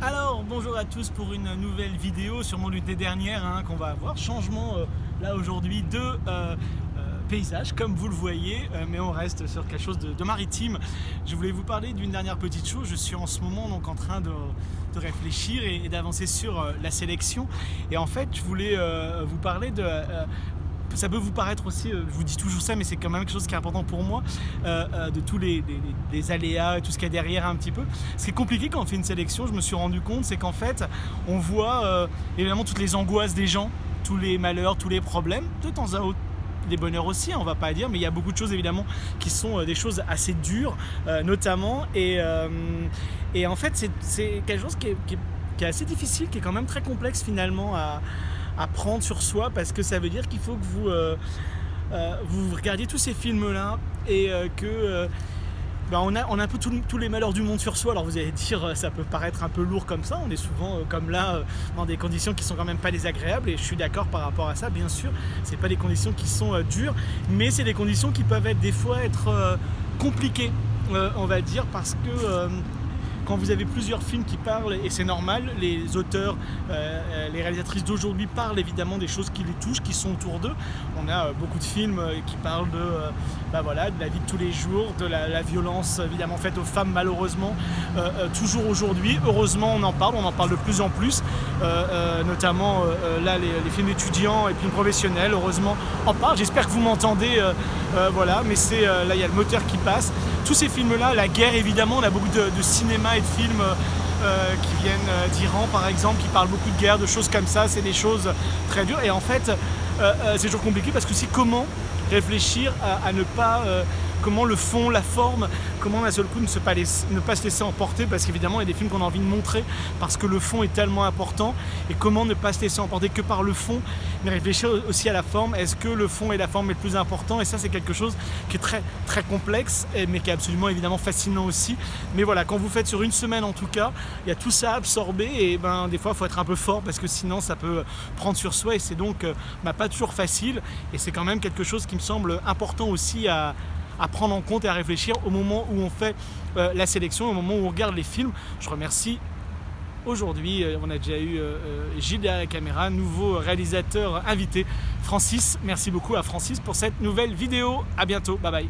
Alors bonjour à tous pour une nouvelle vidéo, sûrement l'une des dernières qu'on va avoir. Changement là aujourd'hui de paysage comme vous le voyez, mais on reste sur quelque chose de maritime. Je voulais vous parler d'une dernière petite chose. Je suis en ce moment donc en train de réfléchir et d'avancer sur la sélection. Et en fait je voulais vous parler de... ça peut vous paraître aussi, je vous dis toujours ça, mais c'est quand même quelque chose qui est important pour moi, de tous les aléas et tout ce qu'il y a derrière un petit peu. Ce qui est compliqué quand on fait une sélection, je me suis rendu compte, c'est qu'en fait, on voit évidemment toutes les angoisses des gens, tous les malheurs, tous les problèmes, de temps à autre, des bonheurs aussi, on va pas dire, mais il y a beaucoup de choses évidemment qui sont des choses assez dures, notamment, et en fait, c'est quelque chose qui est assez difficile, qui est quand même très complexe finalement à prendre sur soi, parce que ça veut dire qu'il faut que vous regardiez tous ces films là et que on a un peu tous les malheurs du monde sur soi. Alors vous allez dire, ça peut paraître un peu lourd comme ça, on est souvent comme là dans des conditions qui sont quand même pas désagréables, et je suis d'accord par rapport à ça, bien sûr, c'est pas des conditions qui sont dures, mais c'est des conditions qui peuvent être des fois être compliquées, on va dire, parce que quand vous avez plusieurs films qui parlent, et c'est normal, les auteurs, les réalisatrices d'aujourd'hui parlent évidemment des choses qui les touchent, qui sont autour d'eux. On a beaucoup de films qui parlent de la vie de tous les jours, de la violence évidemment faite aux femmes malheureusement, toujours aujourd'hui. Heureusement on en parle de plus en plus, notamment là les films étudiants et films professionnels, heureusement en parlent. J'espère que vous m'entendez, mais c'est là il y a le moteur qui passe. Tous ces films-là, la guerre évidemment, on a beaucoup de cinéma et de films qui viennent d'Iran par exemple, qui parlent beaucoup de guerre, de choses comme ça, c'est des choses très dures. Et en fait, c'est toujours compliqué parce que comment réfléchir à ne pas... comment le fond, la forme, comment d'un seul coup ne pas se laisser emporter, parce qu'évidemment il y a des films qu'on a envie de montrer parce que le fond est tellement important, et comment ne pas se laisser emporter que par le fond, mais réfléchir aussi à la forme. Est-ce que le fond et la forme est le plus important? Et ça c'est quelque chose qui est très très complexe, mais qui est absolument évidemment fascinant aussi. Mais voilà, quand vous faites sur une semaine en tout cas, il y a tout ça à absorber, et des fois il faut être un peu fort parce que sinon ça peut prendre sur soi, et c'est donc pas toujours facile, et c'est quand même quelque chose qui me semble important aussi à prendre en compte et à réfléchir au moment où on fait la sélection, au moment où on regarde les films. Je remercie aujourd'hui, on a déjà eu Gilles derrière la caméra, nouveau réalisateur invité, Francis. Merci beaucoup à Francis pour cette nouvelle vidéo. À bientôt, bye bye.